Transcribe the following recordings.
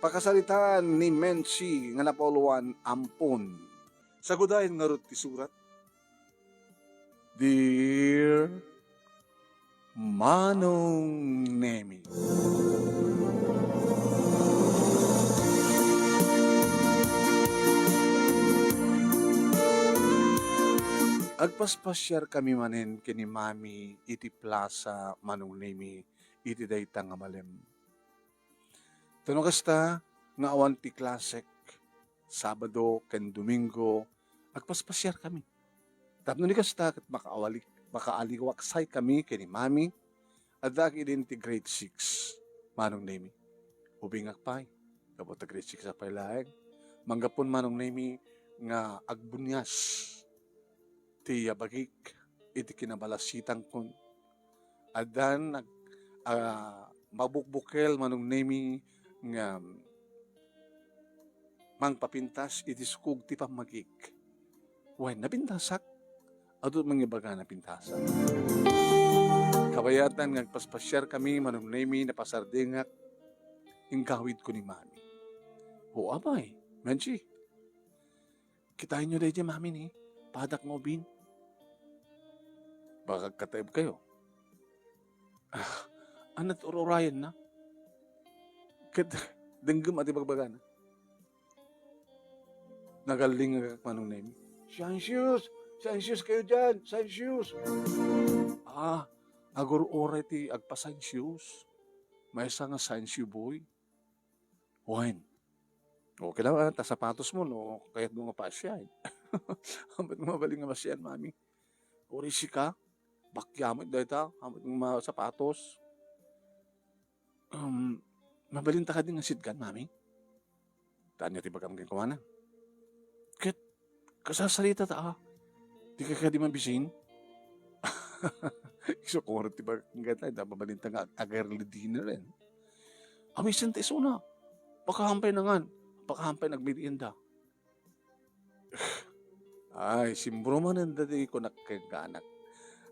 Pakasalitaan ni Menchi nga napoluan ampon. Sagudayan nga ron ti surat. Dear Manong Nemi, agpaspasyar kami manen kini Mami iti plaza Manong Nemi iti dayta nga malem. Tanong kasta nga awan ti klasek Sabado ken Domingo agpaspasyar kami. Tapno ni kasta ket makaaliwaksay kami kini Mami at dagi din ti grade 6 Manong Nemi. Ubing akpay kapot ti grade 6 apay laeng. Manggapon Manong Nemi nga agbunyas ti yabagik iti kinabalasitang kun. Adan mabukbukel Manong Nemi nga mangpapintas iti skug ti pamagik. Wen napintasak adto mangibaga napintasak. Kabayatan nga agpaspasyar kami Manong Nemi na pasardingak ingkawid ko ni Mami. O abay, Menchi. Kitain nyo dahi Mami ni padak mo bin. Baka kataib kayo. Anat urorayan na. Denggam at ibagbaga na. Nagaling nga Manong Nemi. Scientious kayo dyan. Scientious. Agor oray ti agpa-scientious. May isa nga scientious boy. Wine. Okay lang, ta sapatos mo, no? Kaya't mo nga pasyan. Ba't mo mabaling nga masyan, Mami? Orisi ka? Bakyamit dahil ta? Ba't mo mga sapatos? Mabalin ta ka din nga sidgan, Mami? Taan niya tibagam kang kumanan. Ket, kasasalita ta, di ka di mabisin? Iso kung rin tibagam kang mabalin ta nga agarli dinner rin. Amisan ta isuna. Pakahampay na nga. Pakahampay nagmirienda. Ay, simbro man ang dati ko nakaganak.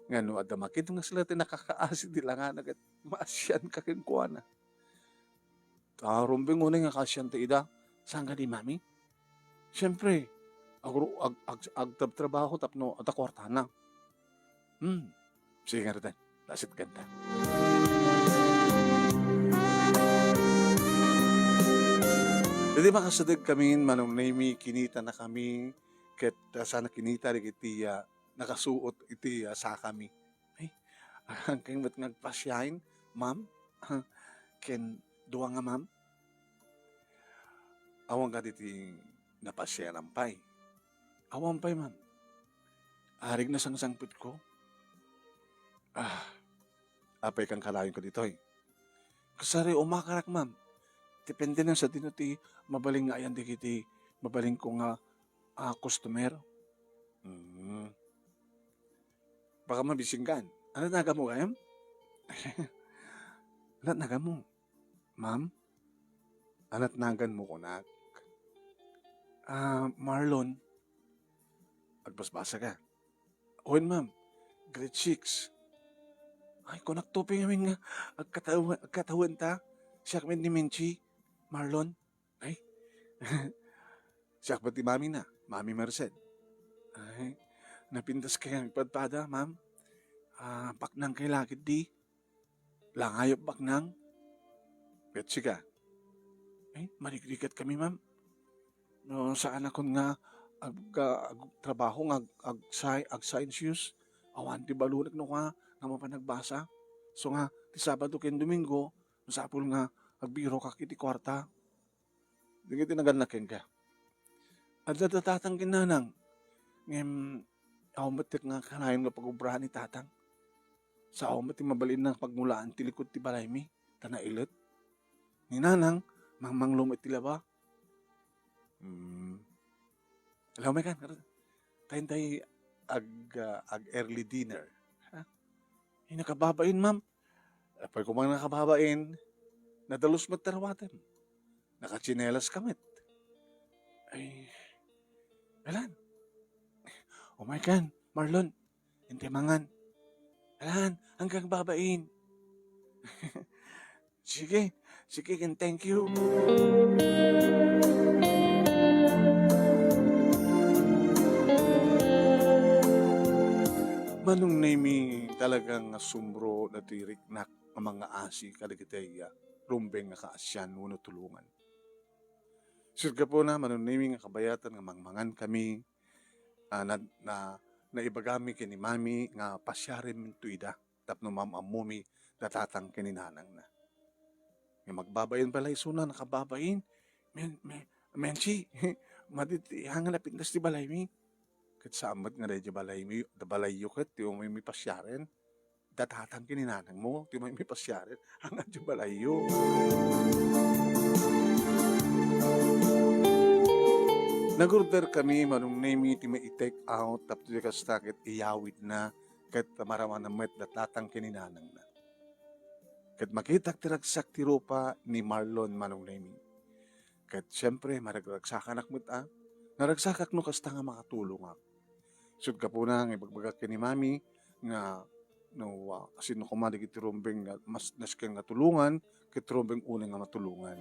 Nga no, adamakit nga sila nakakaasid nila nga nagat maasyan kakingkuan na. Tarumbing unay nga kasyan ta ida. Saan ka di, Mami? Siyempre, agtrabaho tapno at akwarta na. Sige nga rin, lasit ganda. Hindi makasadag kami, Manong Nemi, kinita na kami, ket sana kinita rin iti nakasuot iti sa kami. Ay, hanggang ba't nagpasyahin, Ma'am? Ken, duwa nga, Ma'am? Awang ka diti napasyaran pay. Awang pay, Ma'am. Arig na sangsangpit ko. Apay kang kalayon ko dito eh. Kasari umakarak, Ma'am. Depende na sa dinuti, mabaling nga yan di kiti, mabaling ko nga customer. Baka mabisinggan. Ano naga mo, Gayam? Ano naga mo? Ma'am? Anat nagan mo kunak? Marlon. Agbasbasa ka. Owen, Ma'am. Grade 6. Ay, kunak tuping amin nga. Agkatawan ta. Siya kami ni Menchi. Marlon. Ay. Siya ba ti Mami na? Mami Merced. Ay. Napintas kaya nagpadpada, Ma'am. Paknang kay lakit di. Langayop baknang. Petsi ka. Ay, marikrikat kami, Ma'am. No, saan ako nga trabaho nga ag-science. Awan ti balunak no nga mapanagbasa. So nga, ti Sabado ken Domingo, sapul nga agbiro ka kiti kwarta. Di kiti naganakin ka. At natatang kinanang, ngem, matik nga kanayon nga pag-ubrahan ni tatang. Sa matik mabalin na pagmulaan ti likod ti balay mi, tanailit. Ni nanang, mangmanglum iti laba. Alam mo kan, tayo ag-early dinner. Ha? Nakababain, Ma'am. Apay ko mga nakababain, nadalos magtarawatem. Nakachinelas kamit. Ay, alan. Oh my God, Marlon, hindi mangan. Alan, hanggang babain. Sige, and thank you. talagang sumbro na tiriknak ang mga asi kadagitay rumbeng nga kaasyan uno tulungan. Sud ka po na manunimi nga kabayatan nga mangmangan kami na naibagami kini mami nga pasyarin min tuida tapno mamamumi datatang kininanang na. Nga magbabayin balay suna nakababayin. Menchi, maditi hangan na pindas di balay mi. Kat samad nga reja balay mi, da balay yukat, ti umay mi pasyaren. Datatang kininanang mo, ti umay mi pasyaren, hangan di balay yu. Nagorder kami manong nemi ti mai-take out tapos di kastakit iyawid na kat maraman na met datatang kininanang na. Kat makitak tiragsak ti rupa ni Marlon manong nemi. Kat siyempre maragragsakan akmet naragsakak no kasta nga makatulong ak. Sud ka po na nga ibagbagak ni mami nga asin no kumadig iti rumbeng nga mas nasken nga tulungan ket rumbeng unang nga matulungan.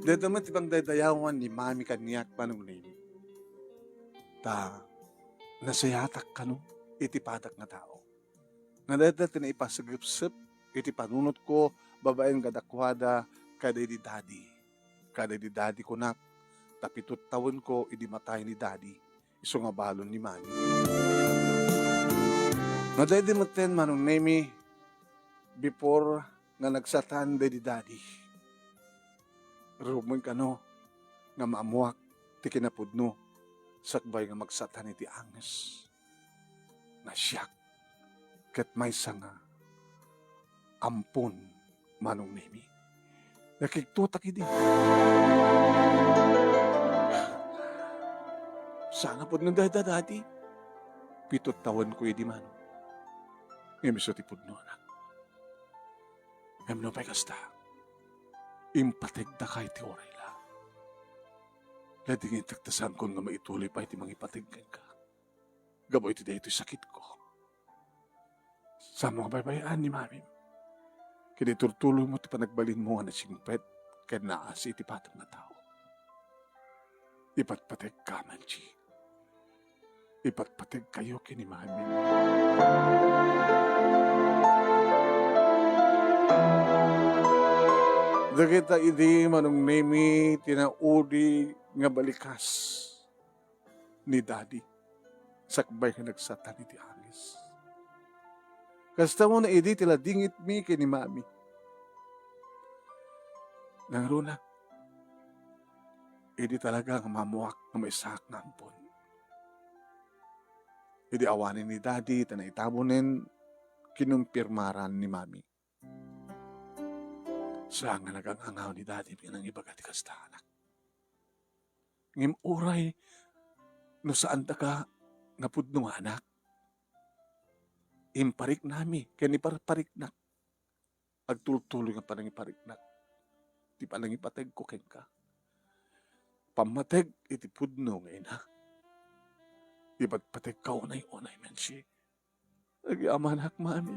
Dadamat ibang dadayawan ni mami kaniyak manong nemi. Ta nasayatak ka no iti patak nga tao. Nadadat na ipasagipsip iti panunot ko babaeng gadakwada kada di daddy. Kada di daddy ko nak tapitot taon ko idi matay ni daddy. Iso nga balon ni mami. Nadaydi maten manong nemi before nga nagsatan di daddy. Rumon ka no nga maamuak ti kinapudno sakbay nga magsatan iti anges. Nasyak ket may sanga ampon manong nemi. Nakiktutak idi. Sana po nang dati. Pitot taon ko idi manong. Ngayon miso ti pudno na. Ngayon no pa'y kasta. Impatig da kay ti oray la. Lading itagtasan ko nga maituloy pa iti mga ipatigkan ka. Gaboy ti daytoy sakit ko. Sa mga baybayaan ni mami. Kaya turtuloy mo ti panagbalin mo nga na singpet kaya naasi iti patang na tao. Ipatpatig ka, Manchi. Ipatpatig kayo kini mami. Dagita idi manong nemi tinaudi nga balikas ni daddy. Sakbay ka nagsatan iti angis. Kasta mo na idi tila dingit mi kini mami. Nangruna, idi talaga nga mamuak na may sak na ampon. Idi awanin ni daddy, tanaitabonin, kinumpirmaran ni mami. Saan nga nagangangaw ni daddy, pinang ibagat ikastahanak. Ngim uray, no saan ta ka, nga pudno anak. Imparik nami, kaya niparparik na. Agtultuloy nga panang ipariknak. Di panang ipateg ko ken ka. Pamateg iti pudno nga ina. Ipatpateg ka unay-unay men siya. Nagyamanak mami.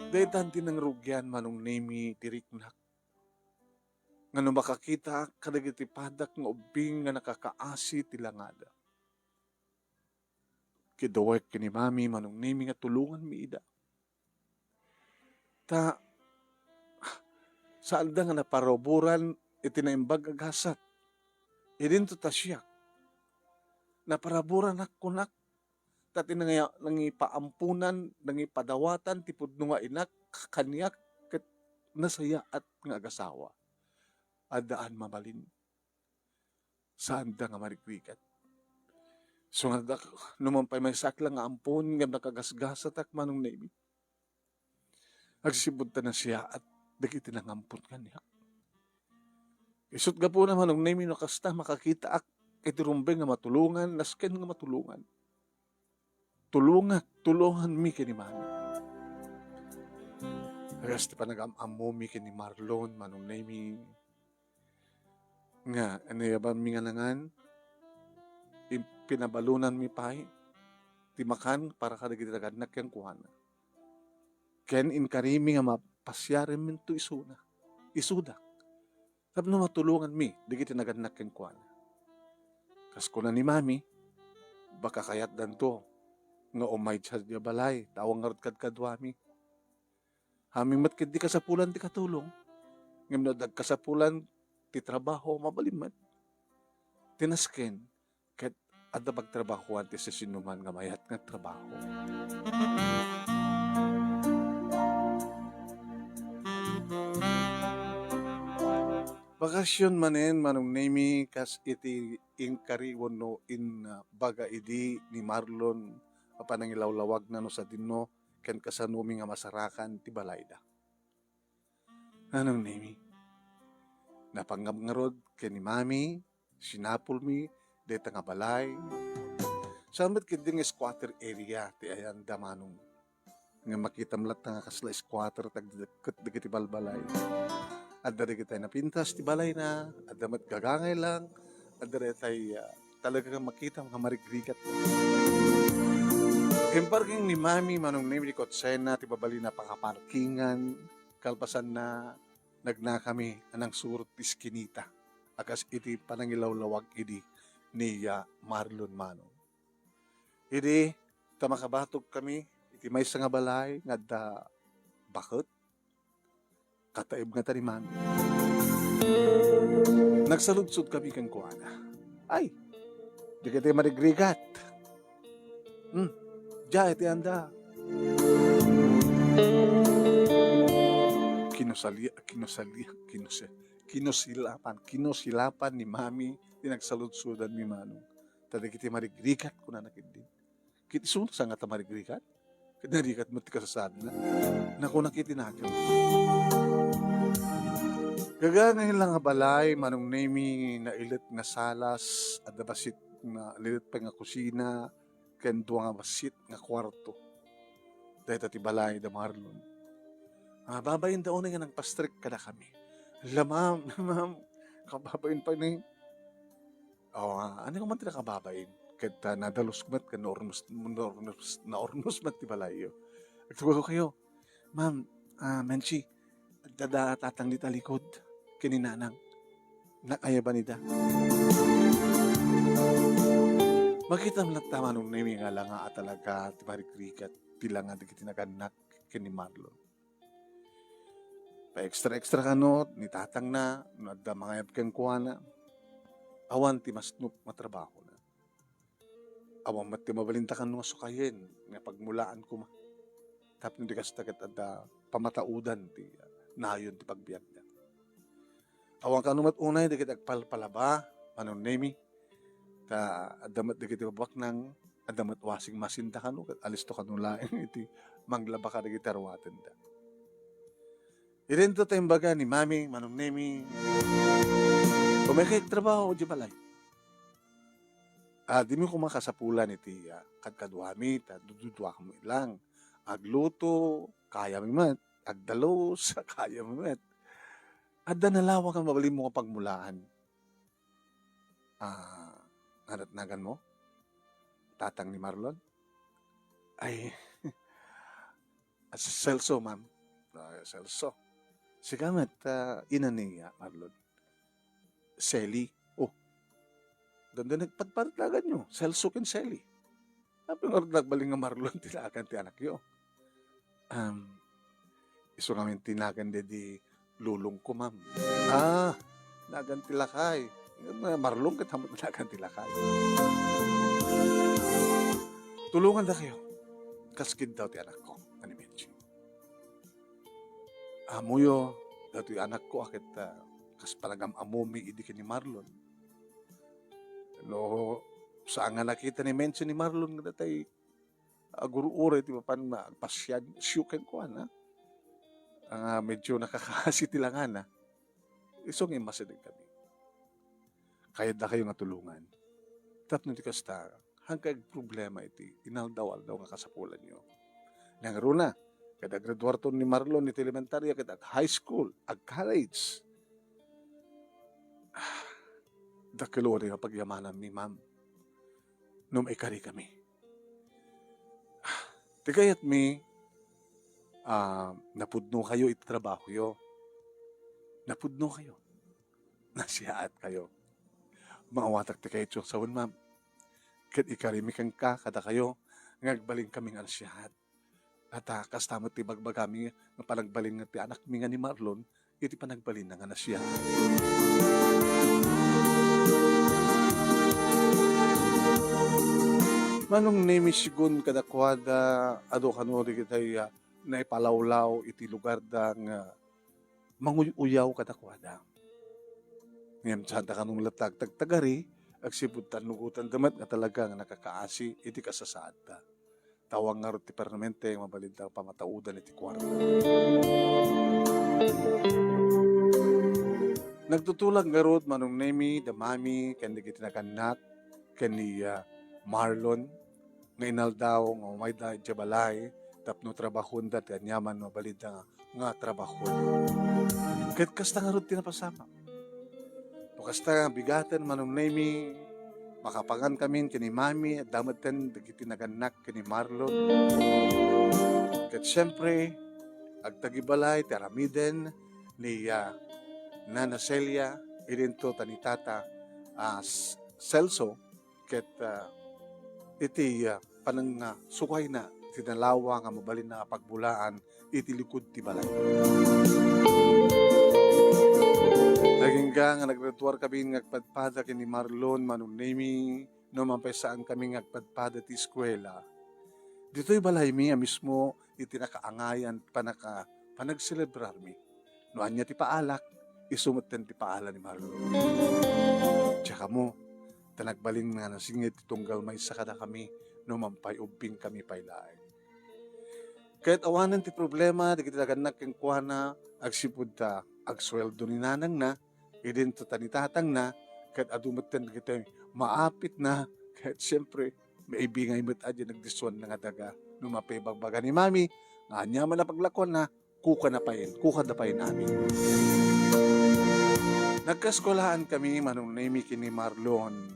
Daytan tinang rugyan manong nemi tiriknak. Nga no makakita kadagiti padak nga ubing nga nakakaasi tilangada. Kidawek kini mami manong nemi nga tulungan mi ida. Ta saan da nga naparoburan iti naimbag agasat. Idin to tasyak. Naparaburan akunak tati nangipaampunan, nangipadawatan, tipod nga inak, kanyak, kat nasaya at nga agasawa. Adaan mamalin. Saan da nga marikrikat. So nga numampay may saklang nga ampun, nga nakagasgasat ak manong nemi. Agsibod ta na siya at dagiti nang ampun kanya. Isot ga po naman ng nemi no kasta makakita ak itirumbeng nga matulungan, nasken nga matulungan. Tulungan mi kini mami. Agas ti pa nag-amamo mi kini Marlon, manong nemi. Nga, yaban mi nga nangan, pinabalunan mi pay, timakan para kadagiti naganak yang kuhana. Ken inkarimi nga mapasyarin min to isuda. Sabi no matulungan mi, digiti naganak yang kuhana. Kas ko na ni mami, baka kayat danto, nga umay sa dia balay, tawang nga kadkadwami. Haming matkid di kasapulan ti katulong, ngam na dag kasapulan ti trabaho mabalimat, tinasken, ket adda pagtrabahoan ti sinuman nga mayat nga trabaho. Bakasyon manen manong nemi kas iti inkariwon no in baga idi ni Marlon panangilawlawag na no sa dinno ken kasanumi nga masarakan ti balayda. Anong nemi? Napangngarod ken ni mami, sinapol mi, deta nga balay. Sambat kiti nga squatter area ti ayan damanong nga makita mlat nga kasla squatter tag dagiti balbalay. At dari kita napintas ti balay na, at damat gagangay lang, at dari tay talaga kang makita mga marigrigat. Parking ni mami manong name ni Kotsena, ti babali na pakaparkingan, kalpasan na nagna kami anang surot ti skinita. Akas iti panangilawlawag idi ni Marlon Manong. Idi, tamakabatok kami, iti may nga balay, nga da bakit? Kataib nga taniman. Nagsaludsod kami kang kuana. Ay, di ka tayo marigrigat. Diya, iti anda. Kinusilapan ni mami, tinagsaludsudan ni Manong. Tadi kita marigrigat ko na nakindin. Kiti sunod sa nga ta marigrigat? Kinarigat mo ti kasasad na. Naku nakitinagyo. Gagangay lang nga balay, manong nemi na ilit nga salas, at basit na lilit pa nga kusina, ken duwa nga basit nga kwarto. Dahil ti balay da Marlon. Babayin daon nga nang pastrik kada kami. Ma'am, kababayin pa ni. Ano nga man tila kababayin? Kaya nadalos mat ka na ornos mat ti balayo. Agtuwa ko kayo, ma'am, Menchi, tatang di talikod, kininanang, nakaya ba nida? Makita mo lang tama nung nami nga lang nga talaga, ti marikrikat, tila nga di kitinaganak kini Marlon. Pa extra kanot, ni tatang na, nadda mga yapkang kuha na, awan ti masnup matrabaho na. Awan mati mabalintakan nga sukayin, nga pagmulaan ko ma. Tapos hindi kasi tagat ada pamataudan ti nayon ti pagbiyak na. Awan ka numat unay, di kita agpalpalaba, manong nemi, ta adamat di kita babak ng adamat wasing masinta ka no, alisto ka nung laing iti manglaba ka di kita ruwaten da. Irento tayong baga ni mami, manong nemi, kumikik trabaho di balay. Di mo kumakasapulan iti kadkaduami, dududwa mo ilang. Agluto, kaya mo mat. Agdalos, kaya mo mat. Adda nalawang kang mabali mo kapagmulaan. Nadatnagan mo? Tatang ni Marlon? Ay, Celso, ma'am. Celso. Sigamat, ina ni Marlon. Sally. Doon nagpadpatlagan nyo. Celso ken Sally. Sabi nga nagbaling nga Marlon, tinakan ti anak yo. Iso namin tinakan di lulong ko, ma'am. Nagan tilakay. Marlon katamat nagan tilakay. Tulungan na kayo. Kaskid daw ti anak ko. Ani Menchi. Amuyo, daw ti anak ko akit kas palagam amumi idi ni Marlon. No, saan nga nakita ni Menchi ni Marlon nga datay guru-ure ti papan magpasyad syuken ko ana. Medyo nakakasitilangan na. Isong imasidig kami. Kaya da kayo nga tulungan. Tapno ti kasta, hanggang problema iti, inaldawal daw nga kasapulan nyo. Nangaro na, kada graduarton ni Marlon iti elementarya, kada high school, ag college. Dakilo rin ang pagyamanan ni ma'am. Nung ikari kami. Tigayat mi, napudno kayo iti trabaho yo. Napudno kayo. Nasiyaat kayo. Mga watak ti kayo sawon, ma'am. ket ikarimikan ka kada kayo, ngagbaling kaming ansiyahat. At kastamot ti bagbagami nga panagbalin nga ti anak mi nga ni Marlon, iti panagbalin na nga na siya. Manong nemi sigun kadakwada ado kanuri kitay naipalawlaw iti lugar da nga manguyaw kadakwada. Ngem santa kanong latag tagtagari agsibutan nugutan damat nga talaga nga nakakaasi iti kasasaad ta. Tawang nga ti permanente nga mabalintang pamataudan iti kwarta. Nagtutulag garod manong nemi da mami ken di kitinakanak ken ni Marlon nga inaldaw nga umay da jabalay tapno trabahon da kanyaman mabalita nga trabahon. Ket kasta nga rod tinapasama. O kasta bigatan manong nemi makapangan kami kini mami at damatan dagiti naganak kini Marlon. Ket syempre agtagibalay ti aramiden ni Nana Celia irinto tanitata Celso ket iti panang sukay na tinalawa nga mabalin na pagbulaan iti likod ti balay. Naging nga nagretuar kami ngagpadpada kini Marlon manong nemi no mampesaan kami ngagpadpada ti eskwela. Dito'y balay mi mismo iti nakaangayan panagselebrar mi. No anya ti paalak, isumatan ti paala ni Marlon. Tsaka mo, tanagbalin nga nasingit tunggal may sakada kami no mampay ubing kami paylaeng. Kahit awanan ti problema, di kita naganak yung kuwana, agsipud ta, agsweldo ni nanang na, idin to tanitatang na, kahit adumatan kita maapit na, kahit siyempre, may ibingay mo't adya nagdiswan na nga daga, no mapibagbaga ni mami, nga anya man na paglakon na, kuka na payin amin. Nagkaskolahan kami manong nemi kini Marlon,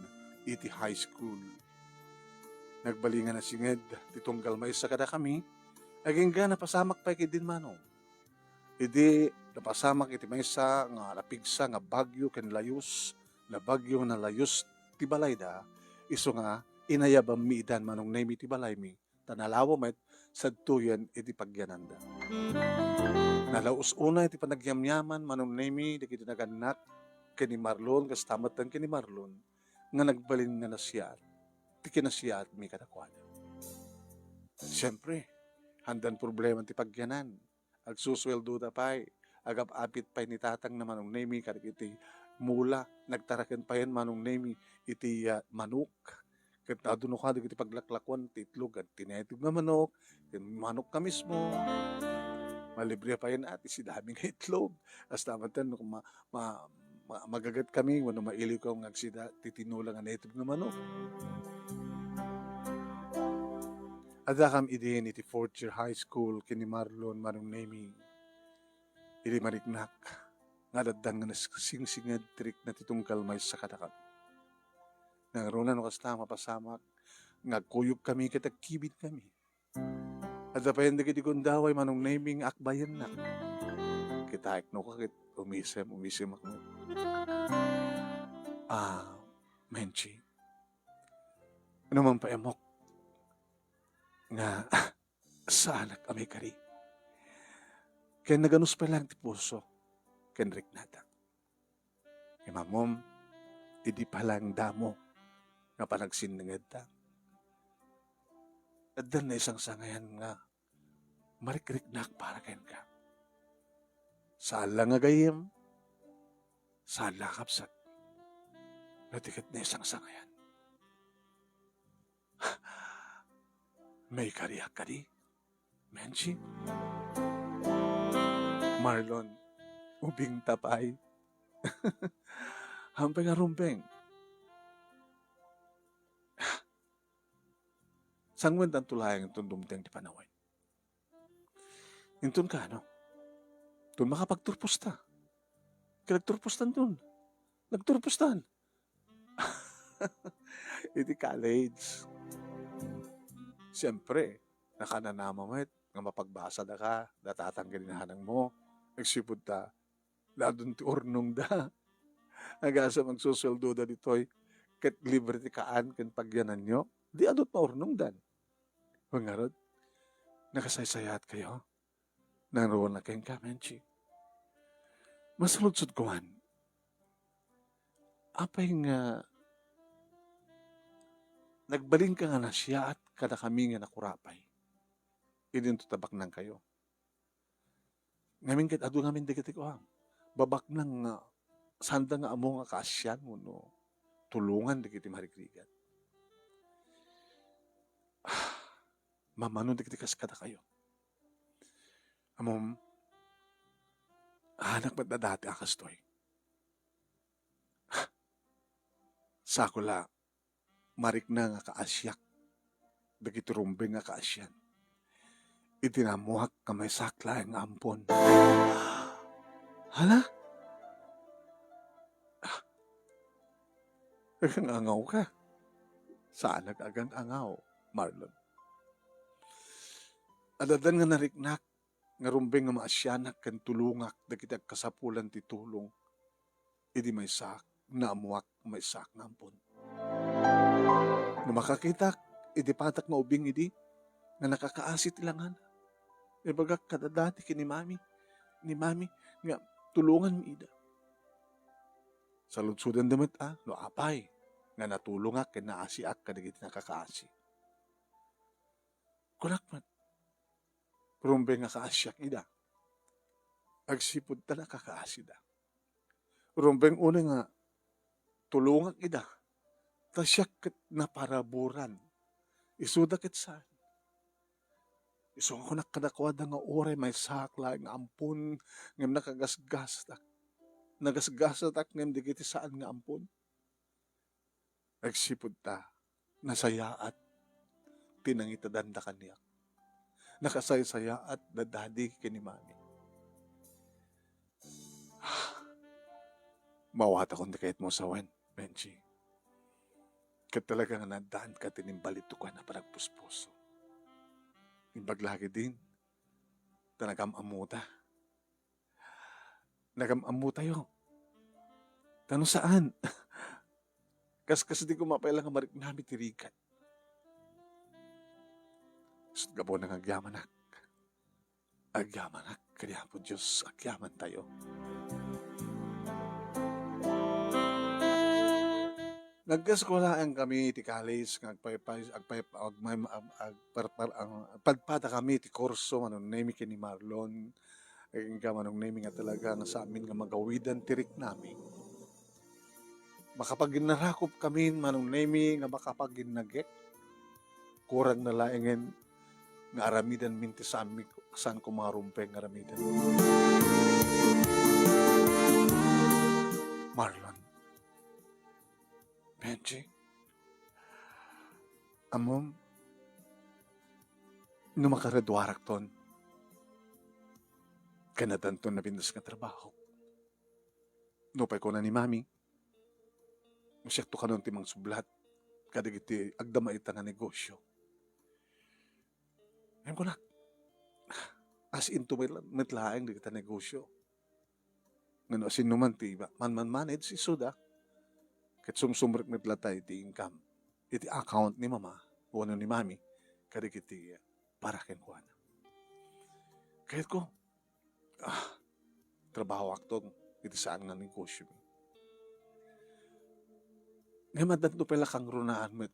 iti high school. Nagbalingan na singed, titunggal may sakada kami, aging ga napasamak pa ikidin manong. Idi napasamak iti maysa nga napigsa nga bagyo ken layus, na bagyo na layus ti balay da, iso nga inayabam mi idan manong nemi ti balay mi, tanalawa met sadtuyan iti pagyananda. Nalaus una iti panagyamyaman manong nemi di kiti naganak kini Marlon, kastamatan kini Marlon, nga nagbalin nga nasiyat, ti kinasiyat mi kadakwada. Siyempre, handan problema ti pagyanan. Agsusweldo da pa'y, agap-apit pa'y ni tatang na manong nemi, karik iti mula, nagtarakan pa yan manong nemi, iti manok. Kaya doon ka, iti paglaklakwan, ti itlog, at tinetog na manok, manok ka mismo. Malibre pa yan ati, si daming itlog. As tamatan, magagat kami, wano maili ko ang agsida, titinulang ang netog na manok. Ada kam idin iti 4th year high school kini Marlon manong nemi. Iti mariknak. Nga dadang nga nasingsingad trik na titungkal may sakadakat. Nangaronan o kasta mapasamak. Ngagkuyog kami kitagkibit kami. Ada pa yan dagiti kundaway manong nemi akbayan na. Kita no kakit umisem ako. Menchi. Ano man pa emok nga sa anak kami kari. Kaya naganus pa lang ti puso, kenrik nata. Imamom, idi pa lang damo, nga panagsinangad ta. At dan na isang sangayan nga, marikrik-nak para ken ka. Sala nga gayem, sala kapsat, natikat na isang sangayan. May kariyak ka di, Menchi. Marlon, ubing tapay. Hampay nga rumpeng. Sangwan tan tulayang itong dumteng di panaway. Intun ka, no? Tun makapagturpusta. Kinagturpustan tun. Nagturpustan. Iti college. Siyempre, nakananama mo nga mapagbasa da ka, datatanggalin na hanang mo, nagsipod ta, ladon ti urnong da, agasa magsusweldo da ditoy, ket liberty kaan ken pagyanan nyo, di adot maurnong dan. Pangarod, nakasaysayat kayo, naroon na kayong kamenchi. Masaludsod ko man, apay nga, nagbaling ka nga na siya at kada kami nga nakurapay. Idin to tabak nang kayo. Ngamin ket adu ngamin dikiti ko babak nang sanda nga amo nga kaasyan mo no, tulungan dikiti marikrigat. Mamano dikiti kas kada kayo. Amom, anak ba't na dati akastoy? Sakula, marik na nga kaasyak, dagiti rumbeng nga kaasyan. Itinamuhak kamay sakla ang ampon. Hala? Agang angaw ka. Saan nag-agang angaw, Marlon? Adadan nga nariknak, nga rumbeng nga maasyanak kan tulungak, dagiti kasapulan ti tulong, idi may sak, naamuak may sak nga ampon. No makakitak, idi patak nga ubing idi, nga nakakaasit ilangan. Ibagak kadadati ni mami, nga tulungan mi ida. Sa lutsudan damit no apay, nga natulungak, ken naasiak, kadagiti nakakaasi. Kunakmat, rumbe nga kaasyak ida. Agsipod tala kakaasi da. Rumbeng una nga, tulungak ida. Tasyak ket naparaburan. Isuda ket saan. Iso ako nakadakwada nga oray may sakla nga ampun ngem nakagasgastak. Nagasgasatak ngem digiti saan nga ampun. Agsipod ta, nasayaat, tinangitadan da kaniyak. Nakasaysaya at dadadi kini mami. Mawata kong dikait mo sa wen, Benji. Kat talaga nga nadaan ka tinimbalito ka na parang puspuso. Imbaglagi din, tanagamamuta. Nagamamuta yo. Tano saan? Kas di ko mapailang nga marik namin tirikat. Sut gabo nang agyamanak. Agyamanak, kaya po Diyos, agyaman tayo. Nagkaskolaan kami ti college, padpada kami ti kurso, manong nami kini Marlon, ka manong nami nga talaga nga sa amin nga magawidan tirik namin. Makapaginarakop kami, manong nami nga makapaginagek, kurang na laingin, nga aramidan minti sa amin, saan ko marumpeng aramidan. Marlon, Benji, amom, no makaradwarak ton, kanatan ton na pindas nga trabaho. No pa'y ko na ni mami, masyakto ka nun timang sublat, kadigiti agdama ita nga negosyo. Ngayon ko na, as into mitlaeng di kita negosyo. Ngano asin naman ti man manage si Suda, ket sumsumrek mitlatay ti income, iti account ni mama, o ni mami, kadigiti para kenkuan. Kahit ko, trabaho aktong, iti saan nga negosyo. Ngayon madanto pala kang runaan met,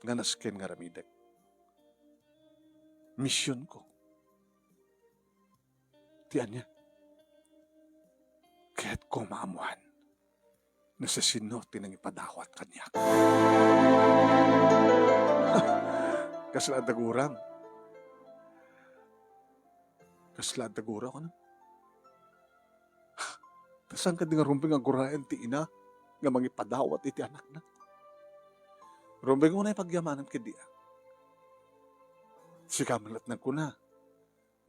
nga nasken nga ramidek. Misyon ko. Tiyan niya. Kaya't ko maamuhan na sa sino tinang ipadawat kanya. Kasla dagurang. Kasla dagura ko na. Tasan ka di nga rumping ang gurayan ti ina nga mangipadawat iti anak na. Rumping mo na ipagyamanan ka di. Sikamalat na ko na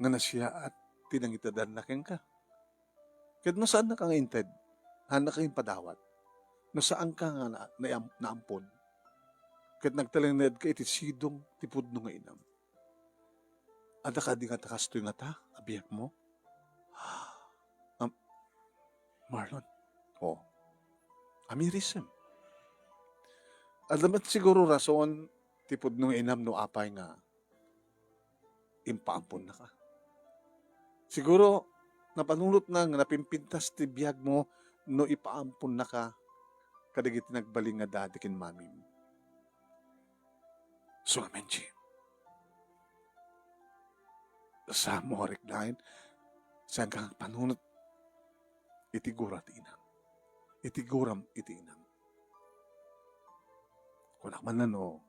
nga nasya at tinangitadan na ken ka. Kahit no saan na ka nga inted, hana ka yung padawat. No saan ka nga naampon. Kahit nagtalined ka iti sidong tipod no nga inam. Ada ka di nga takastoy nga ta, abiyak mo. Marlon, amirism. Adamat siguro rason tipod nung inam no apay nga impaampon na ka. Siguro napanulot na nga napimpintas ti biyag mo no ipaampon na ka kadagiti nagbaling nga dati kin mami mo. So amenchi. Sa mo reklain saan kang panunot itigura ti inam. Itiguram iti inam. Kung man na no,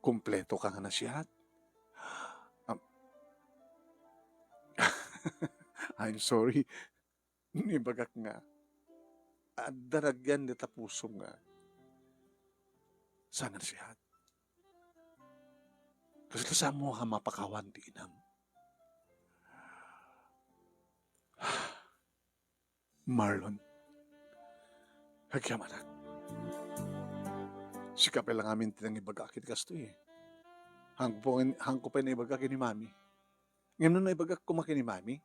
kompleto ka nga na siya. I'm sorry. Nibagak nga. Daragyan di tapuso nga. Sana siya. Kasi kasama mo ka mapakawan di inam. Marlon. Hagyamanan. Sikapay lang amin tinang ibagakit kasto eh. Hang ko pa na ibagakit ni mami. Ngayon na ibagak kumakin ni mami.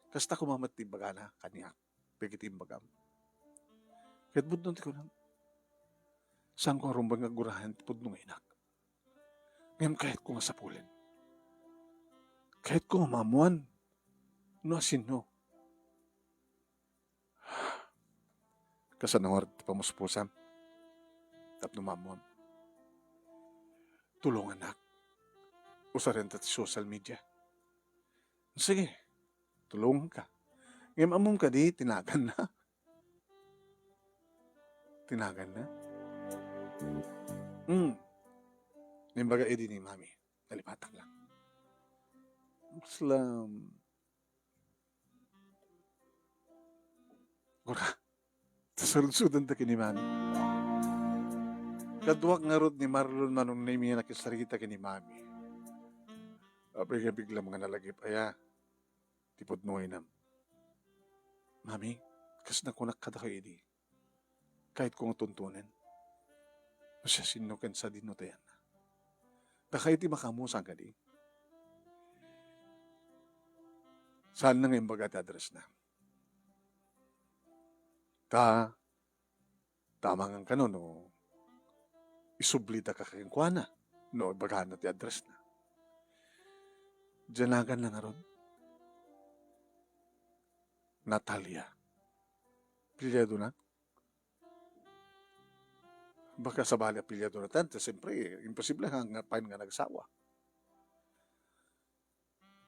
Kasta kumamat ti baga na kaniya. Pagkit imbagam. Kahit budnon ti ko lang. Saan ko arumbang agurahan ti pudno nga inak. Ngayon kahit ko nga sapulin. Kahit ko nga mamuan. No asin no. Kasanawar ti pamuspusan. Tapno mamuan. Tulungan nak. Usarin ti social media. Sige. Tulungan ka. Ngayon among ka di, tinagan na. Tinagan na. Nimbaga edi ni mami. Nalipatak lang. Muslim. Gura. Tasalunsudan ta kini mami. Kadwak nga rod ni Marlon manong name nga nakisarita kini mami. Apay ka bigla mga nalagip. Aya. Tipod no inam. Mami, kas na kunak kada kayo edi. Kahit kung tuntunan. Masya sinukan sa dinotayan na. Baka iti makamusan ka di. Saan na ngayon bagat address na? Tama nga ka no, isublita ka kayong kuwana. No, bagahan na ti address na. Diyanagan na nga ron. Natalia. Pilyado na? Baka sa bali pilyado na tante, siyempre, imposible nga pain nga nagsawa.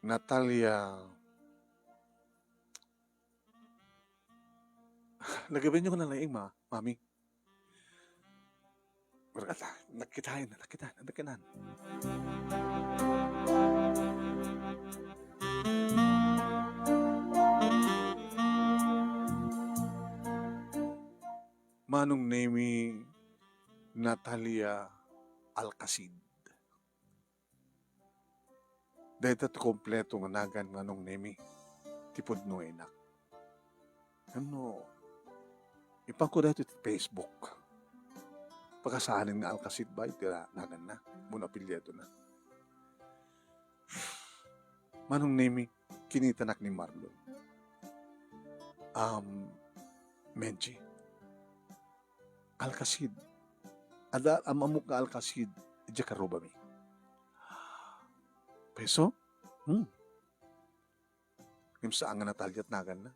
Natalia. Nagawin niyo ko na laing, mami. Nakitaan. Manong name Natalia Alcacid. Dahil ito kompleto nga nagan manong name tipod no enak. Ano, ipang ko dahil ito Facebook. Pagkasahanin nga Alcacid ba, ito nagan na. Muna pilyado na. Manong name kinitanak ni Marlon. Menchi. Alcacid. Ada amamuk nga Alcacid, idya karoba mi. Peso? Yung saan nga natalyat nagan na.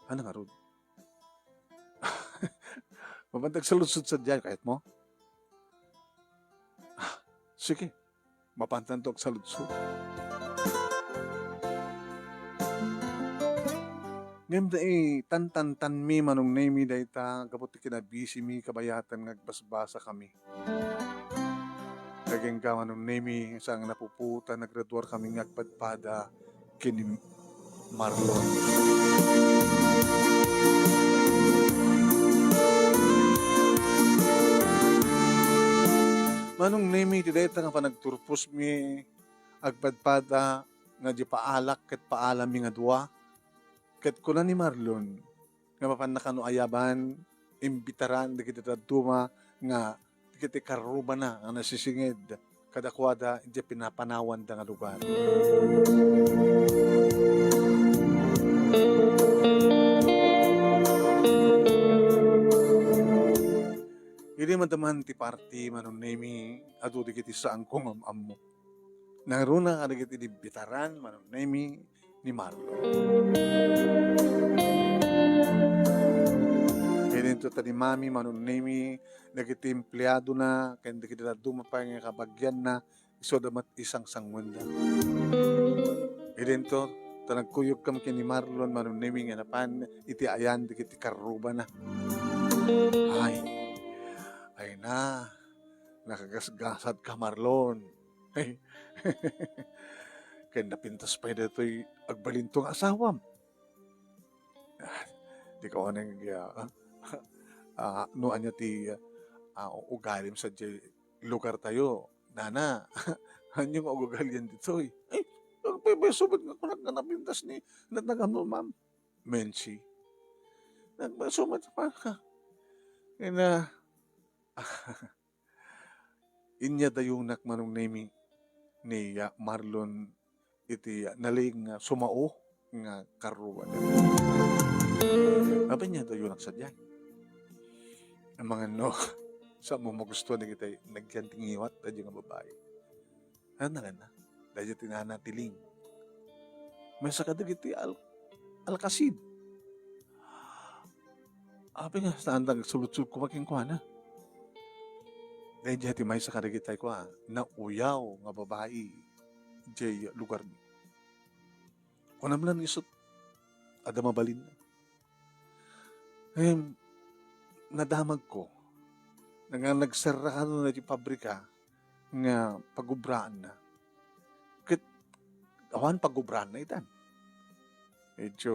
Ano nga ron? Mabandag sa lusod sa diyan, kahit mo? Sige, mapantantok sa lusod. Ngayon da tan mi manong name da ita, kapot kinabisi mi kabayatan ngagbasbasa kami. Kageng ka manong name, sang napuputa, naggraduar kami ngagpadpada kini Marlon. Manong name, ti dayta nga pa nagturpos mi, agpadpada, nga di paalak, ket paalam mi nga dua. Ket kuna ni Marlon, nga mapan nakano ayaban, imbitaran, di kita tuma, nga di kita karuba na, nga nasisingid, kadakwada, hindi pinapanawan da nga lugar. Hindi madaman ti party manon nemi adu digiti saan kong ammo. Naruna ka digiti di bitaran manon nemi ni Marlo. Dito tani mami manon nemi dagiti empleyado na ken dagiti dumapay nga kabagyan na iso damat isang sangwenda. Dito tanagkuyog kam ken ni Marlon manon nemi nga napan iti ayan dagiti karuba na. Ay na nakagasgasad ka Marlon. Ay, ken napintas pa dito'y agbalintong asawam. Di ko anong no anya ti ugalim sa lugar tayo. Nana, anyong ugalim dito eh. Ay, nagpapasubot nga ko napintas ni natagano ma'am. Menchi. Nagpasubot pa ka. Kaya inya dayunak manong nemi ni Marlon iti naling sumao nga karuan. Apa niya dayunak sadya. Ang mga no, sa mo magusto na kita nagkantingiwat na nga babae. Ano na? Dahil tinanatiling. May sakadag iti alkasid. Apa nga, saan nagsulut-sulut ko makingkuha na? Dahil di may sakadag itay ko na uyaw nga babae di lugar ni. Kung naman isot, ada mabalin na. Nadamag ko nga nagsara na di pabrika nga pagubraan na. Awan pagubraan na itan. Medyo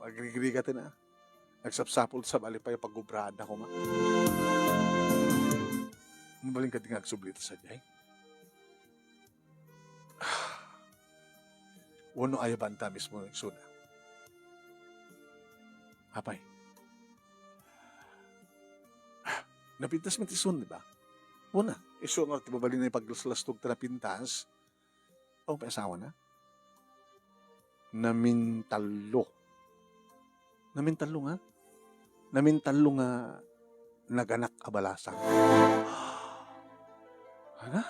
agrigriga na. Nagsapsapol sa balipay pagubraan na ko ma. Mabaling ka tingag sublito sa jay. Uno ayaban ta mismo ng suna. Apay. Napintas mo ti sun, di ba? Una, iso nga tibabalin na ipaglaslastog ta napintas. O, may asawa na. Namintalo nga. Namintalo nga naganak abalasang. Ano?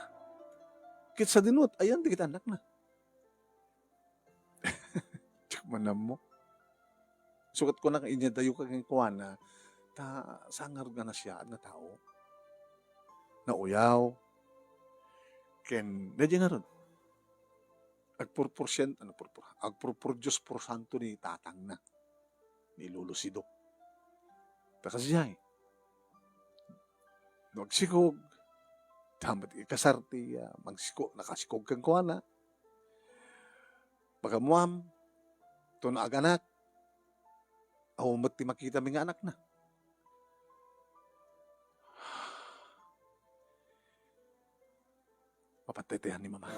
Kit sa dinut, ayan, di kita anak na. Tsak manam mo. Sukat ko na kanya dayo kang kuha na sangar nga na siya na tao. Nauyaw. Ken, nadya nga ron. Agpurpurdyos porsanto ni tatang na. Ni Lulusido. Kasi siya eh. Nagsikog. Damat ikasarti, nakasikog kang kuha na. Pagamuam, ito na aganak. Awamot ti makita mga anak na. Papantay-tayan ni mama.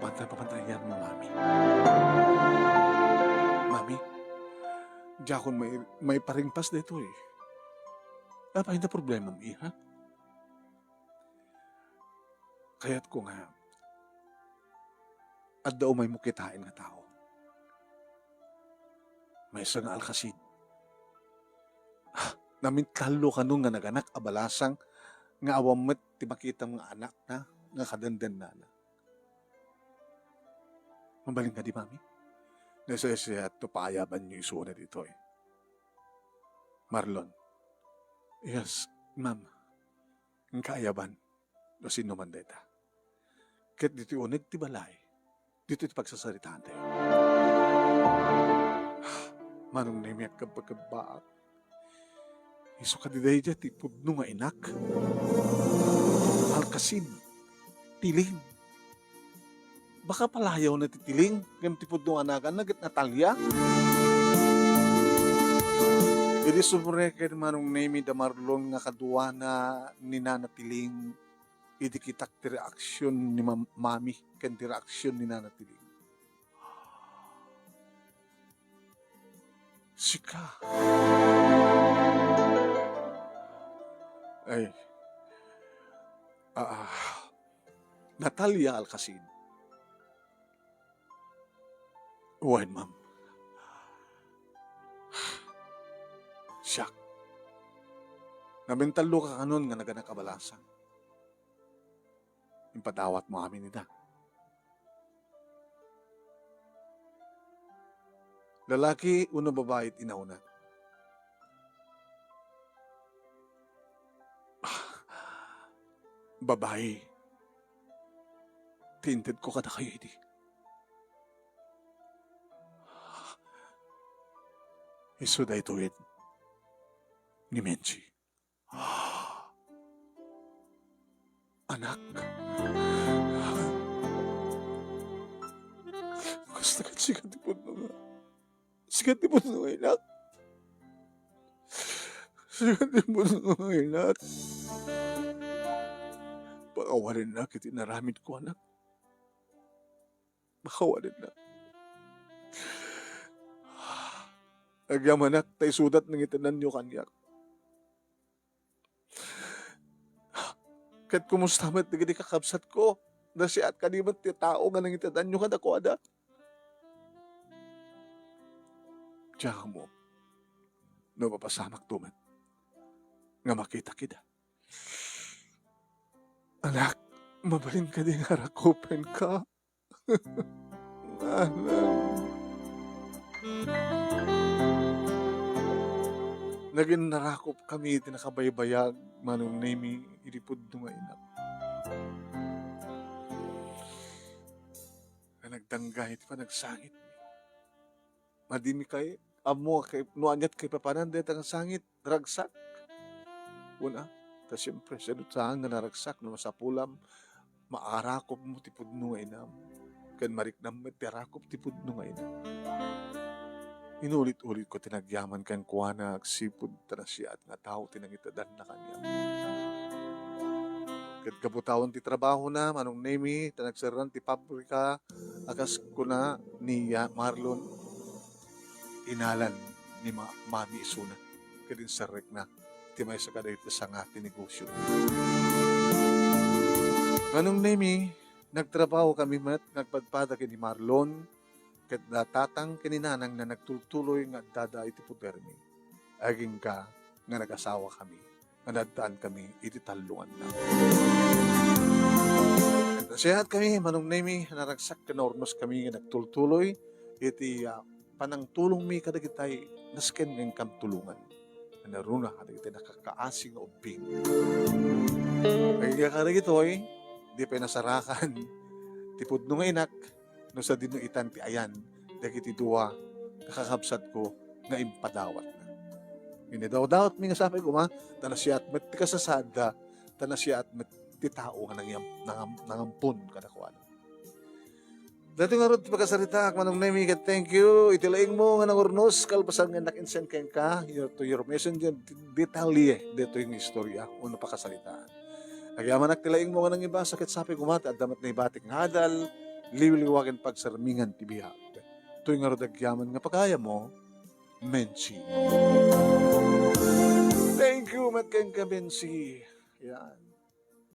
Papantay-yan mo, mami. Mami, diakon may paringpas dito eh. Apa hindi problema mo, ha? Kaya't ko nga, at daw may mukitain nga tao. May isa nga alkasid. Namin talo ka nung nga naganak abalasang nga awamet ti makita mga anak na nga kadandan na. Mabaling ka di, mami? Nasa siya at payaban niyo isuna dito eh. Marlon. Yes, ma'am. Ang kaayaban. O sino man deta. Kahit dito unig ti balay. Dito ti pagsasaritaan tayo. Manong namiyak ka pagkabaat. Iso ka diday dyan, ti pudno nga inak. Alkasin. Tiling. Baka palayaw na titiling. Ngam ti pudno nga nagan, nagat Natalia. Iti sumureken manong nami da Marlon nga kaduwa na ninanatiling. Iti kitak ti reaksyon ni mami. Ken ti reaksyon ni nanatiling. Sika. Ay. Natalia Alcacid. Uwain, ma'am. Siyak. Nabintalo ka kanon nga naganakabalasan. Impadawat mo amin nida. Lalaki, uno babae, inauna. Babae. Tinted ko kada kayo, hindi. Isu da ituwid ni Menchi. Anak. Gusto ka sikat ipon nga. Sikat ipon nga, anak. Sikat ipon nga, anak. Pakawarin na, kiti naramid ko, anak. Makawarin na. Agyam, anak, tay sudat ng itanan nyo kanyak. Kat kumusta mat na gini kakabsat ko. Na siya at kanimat ti tao nga nang itanan nyo kada ko, anak. Diyan mo, no mapasamak tuman, nga makita kita. Anak, mabalin ka din harakopen ka. Anak. Naging narakop kami, tinakabaybayag, manong nami, iripod nung inak. Nagdanggay, iti pa nagsangit. Madimi kay, amo kay, nuanyat kay papanan, dahil ang sangit, ragsak. Una, ta siyempre, saan nga naragsak, no masapulam, maarakop mo, tipod nung inam. Kan mariknam, tiarakop, tipod nung inam. Inulit-ulit ko tinagyaman kan kuwana agsipud tanasya at nga tao tinangitadan na kanya. Kat kabutawan ti trabaho na manong nemi tanagsaran ti pabrika akas ko na ni Marlon inalan ni Mami Isuna kadin sarek na ti may sa kadayot sa nga tinegosyo. Manong nemi nagtrabaho kami mat nagpadpada kay ni Marlon ket natatang kininanang na nagtutuloy nga dada iti pudermi. Aging ka nga nag-asawa kami. Nga nadaan kami iti talungan na. At nasihat kami, manong nemi, naragsak kanornos kami nga nagtultuloy iti panangtulong mi kadagitay nasken ng kamtulungan. Naruna kadagitay nakakaasing nga ubing. Kaya kadagitoy, di pa nasarakan tipod nung inak no sa dino itan ti ayan, dagiti duwa, kakakabsat ko, nga impadawat na. Inidaw-dawat mi nga sabi ko, tanasya at met ti kasasada, tanasya at met ti tao nga nangampun kada ko ano. Dati nga rin ti pagkasarita, manong nemi, thank you, itilaing mo nga nangurnos, kalpasan nga nakinsen ken ka, to your messenger, detalye, dito yung istorya, uno pakasaritaan. Nagyaman nagtilaing mo nga nang iba, sakit sabi ko at damat na ibatik nga hadal, liwiliwagan pagsarmingan ti bihag. Ito'y nga rodagyaman nga pagkaya mo, Menchi. Thank you, Mat Ken ka, Menchi. Yan.